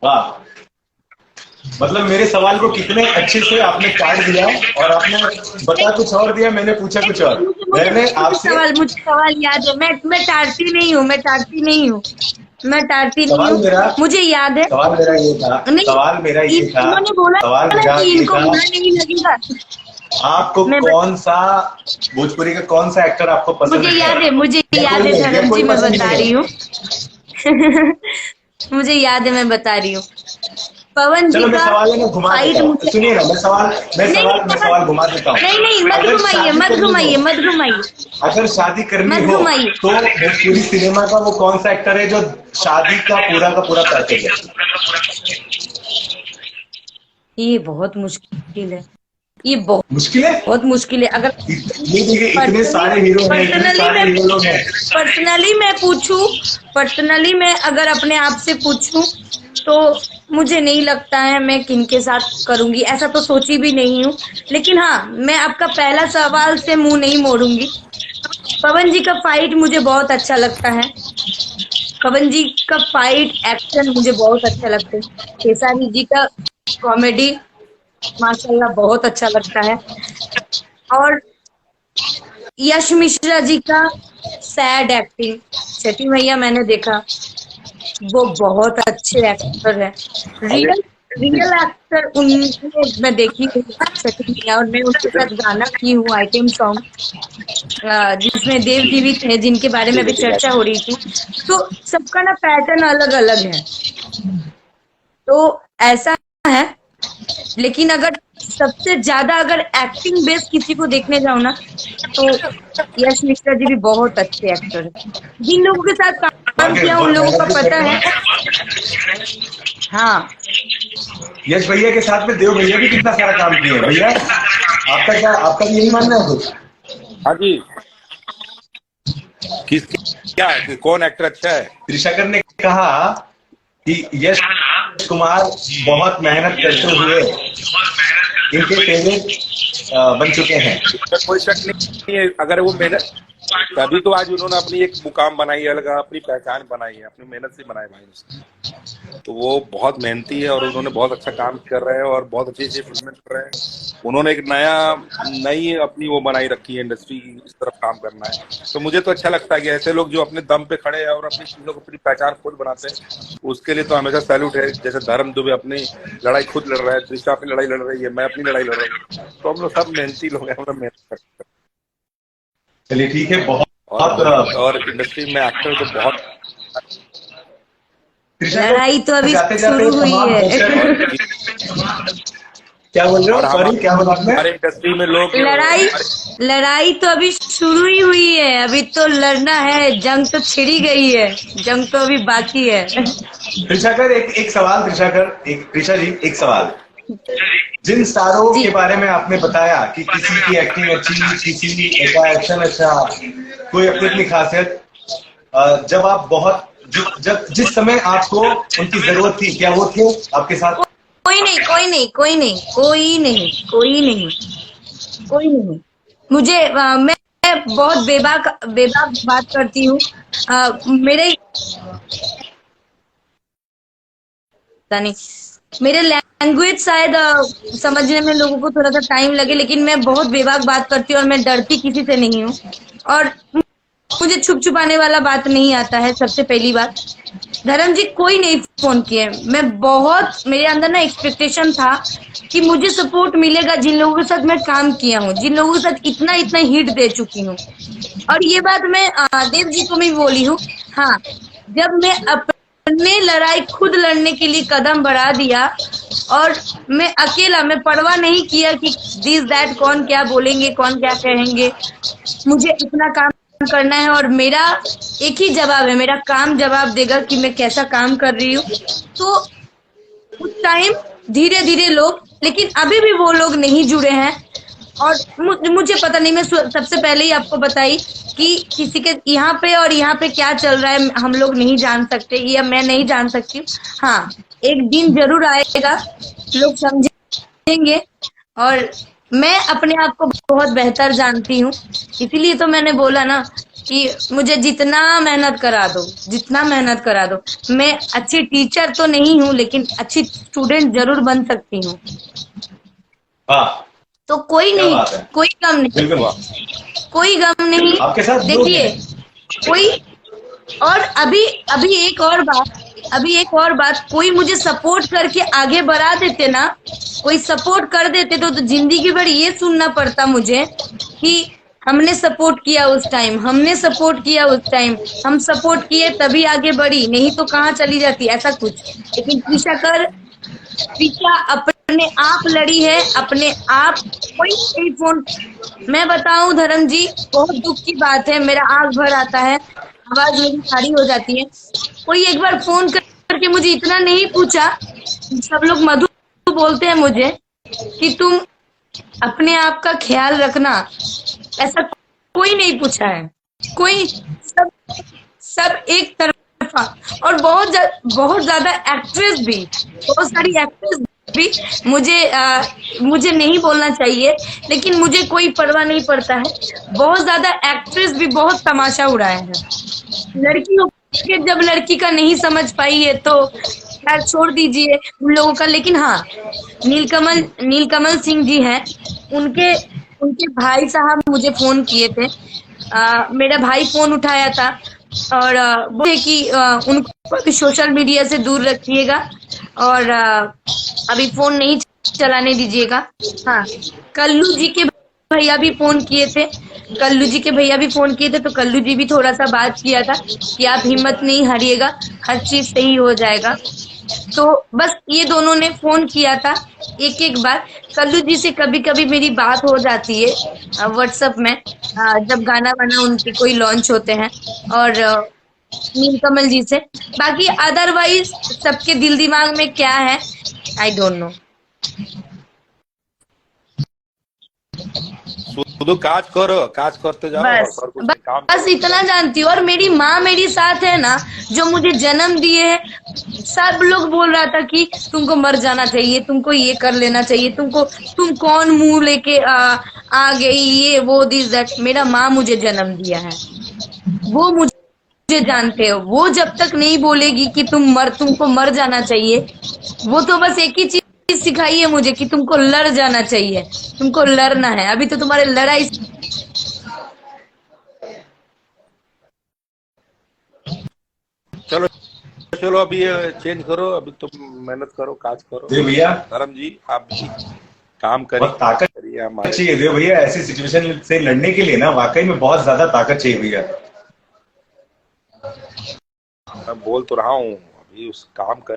वाह। मतलब मेरे सवाल को कितने अच्छे से आपने काट दिया, और आपने बता कुछ और दिया, मैंने पूछा कुछ और। मुझे मुझे मैंने मुझे आपसे सवाल मुझे सवाल याद है। मैं टारती नहीं हूँ, मैं टारती नहीं हूँ, मैं टारती नहीं सवाल हूँ। मेरा मुझे याद है। सवाल मेरा ये था नहीं, सवाल मेरा ये था इन्होंने बोला सवाल ना मेरा कि ये इनको था बुरा नहीं लगेगा। आपको मैं बत, कौन सा भोजपुरी का कौन सा एक्टर आपको पसंद मुझे है, याद है, मुझे या याद कोई है नहीं, या धर्म जी, कोई मैं पसंद बता नहीं रही है? हूँ। मुझे याद है, मैं बता रही हूँ। पवन जी चलो मैं का सवाल है ना घुमा फाइट देता हूँ, मुझे। सुनिए ना, नहीं नहीं, मैं सवाल घुमा देता हूँ। नहीं नहीं, मत अगर घुमाइए, शादी मत करनी हो घुमाइए, मत घुमाइए, अगर शादी करनी मत हो घुमाइए। तो भोजपुरी सिनेमा का वो कौन सा एक्टर है जो शादी का पूरा पैकेज है? ये बहुत मुश्किल है, ये बहुत मुश्किल है। बहुत मुश्किल है। अगर ये देखिए, इतने पर्सनली सारे हीरो हैं, इतने पर्सनली सारे मैं हीरो लोग हैं। पर्सनली मैं पूछूं, पर्सनली मैं अगर अपने आप से पूछूं, तो मुझे नहीं लगता है मैं किनके साथ करूंगी, ऐसा तो सोची भी नहीं हूँ। लेकिन हाँ, मैं आपका पहला सवाल से मुंह नहीं मोड़ूंगी। पवन जी का फाइट मुझे बहुत अच्छा लगता है। पवन जी का फाइट एक्शन मुझे बहुत अच्छा लगता है। खेसारी जी का कॉमेडी माशाल्लाह बहुत अच्छा लगता है। और यश मिश्रा जी का सैड एक्टिंग, छठी मैया मैंने देखा, वो बहुत अच्छे एक्टर है। अरे रियल रियल एक्टर उनमें मैं देखी हूँ, छठी मैया, और मैं उनके साथ गाना की हूँ, आइटम सॉन्ग, जिसमें देव जी भी थे, जिनके बारे में ठीक है अभी ठीक चर्चा हो है। रही थी। तो सबका ना पैटर्न अलग अलग है, तो ऐसा है। लेकिन अगर सबसे ज्यादा अगर एक्टिंग बेस किसी को देखने जाओ ना, तो यश मिश्रा जी भी बहुत अच्छे एक्टर है। जिन लोगों के साथ काम वाकई किया उन बहुत लोगों का मेहनत भी पता करते है। हैं। हाँ, यश भैया के साथ में देव भैया भी कितना सारा काम किए हैं भैया। आपका भी यही मानना है कुछ? हाँ जी। किस क्या कि कौन एक्टर अच्छा है? त्रिशाकर ने कहा कि यश कुमार बहुत मेहनत करते हुए इनके फेवरेट बन चुके हैं। इसमें कोई शक नहीं है। अगर वो मेहनत, तभी तो आज उन्होंने अपनी एक मुकाम बनाई है, अलग अपनी पहचान बनाई है, अपनी मेहनत से बनाए भाई उसने। तो वो बहुत मेहनती है और उन्होंने बहुत अच्छा काम कर रहे हैं और बहुत अच्छी अच्छी फिल्में कर रहे हैं। उन्होंने एक नई अपनी वो बनाई रखी है, इंडस्ट्री की इस तरफ काम करना है। तो मुझे तो अच्छा लगता है कि ऐसे लोग जो अपने दम पे खड़े हैं और अपनी चीजों को, अपनी पहचान खुद बनाते हैं, उसके लिए तो हमेशा सैल्यूट है। जैसे धर्म दुबे अपनी लड़ाई खुद लड़ रहा है, त्रिशा अपनी लड़ाई लड़ रही है, मैं अपनी लड़ाई लड़ रहा हूँ। तो हम लोग सब मेहनती लोग हैं, हम लोग मेहनत करते चलिए ठीक है, बहुत हैं। और बहुत और इंडस्ट्री में एक्टर तो बहुत। त्रिशाकर, लड़ाई तो अभी जाते जाते शुरू हुई तमाम है। और दर्शक, क्या बोल रहे और हो, सॉरी क्या बोला आपने? हमारे इंडस्ट्री में लोग लड़ाई लड़ाई तो अभी शुरू ही हुई है, अभी तो लड़ना है, जंग तो छिड़ी गई है, जंग तो अभी बाकी है। त्रिशाकर, एक सवाल, त्रिशा जी, एक सवाल। जिन स्टारों जी, के बारे में आपने बताया कि किसी की एक्टिंग अच्छी, किसी का एक्शन अच्छा, कोई अपनी अपनी खासियत, जब आप बहुत जब जिस समय आपको उनकी जरूरत थी, क्या वो थे आपके साथ? कोई नहीं, कोई नहीं, कोई नहीं, कोई नहीं, कोई नहीं, कोई नहीं। मुझे मैं बहुत बेबाक बेबाक बात करती हूँ। मेरे पता नहीं, मेरे लैंग्वेज शायद समझने में लोगों को थोड़ा सा टाइम लगे, लेकिन मैं बहुत बेबाक बात करती हूँ और मैं डरती किसी से नहीं हूँ। और मुझे छुप छुपाने वाला बात नहीं आता है, सबसे पहली बात। धर्म जी कोई नहीं फोन किए, मैं बहुत, मेरे अंदर ना एक्सपेक्टेशन था कि मुझे सपोर्ट मिलेगा, जिन लोगों के साथ मैं काम किया हूँ, जिन लोगों के साथ इतना इतना हिट दे चुकी हूँ। और ये बात मैं देव जी को भी बोली हूँ। हाँ, जब मैं अपने लड़ाई खुद लड़ने के लिए कदम बढ़ा दिया, और मैं अकेला, मैं परवाह नहीं किया कि दिस दैट कौन क्या बोलेंगे, कौन क्या कहेंगे, मुझे अपना काम करना है और मेरा एक ही जवाब है, मेरा काम जवाब देगा कि मैं कैसा काम कर रही हूँ। तो उस टाइम धीरे धीरे लोग, लेकिन अभी भी वो लोग नहीं जुड़े हैं। और मुझे पता नहीं, मैं सबसे पहले ही आपको बताई कि किसी के यहाँ पे और यहाँ पे क्या चल रहा है हम लोग नहीं जान सकते, या मैं नहीं जान सकती। हाँ, एक दिन जरूर आएगा, लोग समझेंगे। और मैं अपने आप को बहुत बेहतर जानती हूँ, इसीलिए तो मैंने बोला ना कि मुझे जितना मेहनत करा दो, मैं अच्छी टीचर तो नहीं हूँ लेकिन अच्छी स्टूडेंट जरूर बन सकती हूँ। हाँ, तो कोई क्या नहीं, बात है, कोई गम नहीं, बिल्कुल कोई गम नहीं। आपके साथ लोग देखिए हैं। कोई, और अभी अभी एक और बात, कोई मुझे सपोर्ट करके आगे बढ़ा देते ना, कोई सपोर्ट कर देते तो जिंदगी भर ये सुनना पड़ता मुझे कि हमने सपोर्ट किया उस टाइम, हम सपोर्ट किए तभी आगे बढ़ी, नहीं तो कहाँ चली जाती, ऐसा कुछ। लेकिन प्रीशा अपने आप लड़ी है, अपने आप। कोई टेलीफोन, मैं बताऊं धर्म जी, बहुत दुख की बात है, मेरा आंख भर आता है, आवाज मेरी सारी हो जाती है। कोई एक बार फोन करके मुझे इतना नहीं पूछा, सब लोग मधु बोलते हैं मुझे कि तुम अपने आप का ख्याल रखना, ऐसा कोई नहीं पूछा है, कोई, सब सब एक तरफा। और बहुत ज्यादा एक्ट्रेस भी, बहुत सारी एक्ट्रेस भी मुझे नहीं बोलना चाहिए, लेकिन मुझे कोई परवाह नहीं पड़ता है, बहुत ज्यादा एक्ट्रेस भी बहुत तमाशा उड़ाए हैं लड़कियों के। जब लड़की का नहीं समझ पाई है तो यार छोड़ दीजिए उन लोगों का। लेकिन हाँ, नीलकमल सिंह जी हैं, उनके उनके भाई साहब मुझे फोन किए थे, मेरा भाई फोन उठाया था और बोले कि उनको अभी सोशल मीडिया से दूर रखिएगा और अभी फोन नहीं चलाने दीजिएगा। हाँ, कल्लू जी के भैया भी फोन किए थे, तो कल्लू जी भी थोड़ा सा बात किया था कि आप हिम्मत नहीं हारिएगा, हर चीज सही हो जाएगा। तो बस ये दोनों ने फोन किया था एक बार। कल्लू जी से कभी कभी मेरी बात हो जाती है व्हाट्सएप में, जब गाना वाना उनके कोई लॉन्च होते हैं, और नीलकमल जी से। बाकी अदरवाइज सबके दिल दिमाग में क्या है, आई डोंट नो। शुद्ध काज करते जाओ और कुछ नहीं, काम बस करो। इतना जानती हूँ। और मेरी माँ मेरी साथ है ना, जो मुझे जन्म दिए है। सब लोग बोल रहा था कि तुमको मर जाना चाहिए, तुमको ये कर लेना चाहिए, तुम कौन मुंह लेके आ गई, ये वो दिस दैट। मेरा माँ मुझे जन्म दिया है, वो मुझे जानते हो। वो जब तक नहीं बोलेगी कि तुमको मर जाना चाहिए, वो तो बस एक ही चीज सिखाई है मुझे कि तुमको लड़ जाना चाहिए, तुमको लड़ना है। अभी तो तुम्हारे लड़ाई, चलो चलो, अभी चेंज करो, अभी तुम मेहनत करो, काज करो। जी भैया, धर्म जी आप भी काम बहुत ताकत करिए हमारे। चाहिए देव भैया, ऐसी सिचुएशन से लड़ने के लिए ना वाकई में बहुत ज्यादा ताकत चाहिए भैया। मैं बोल तो रहा हूँ, अभी उस काम कर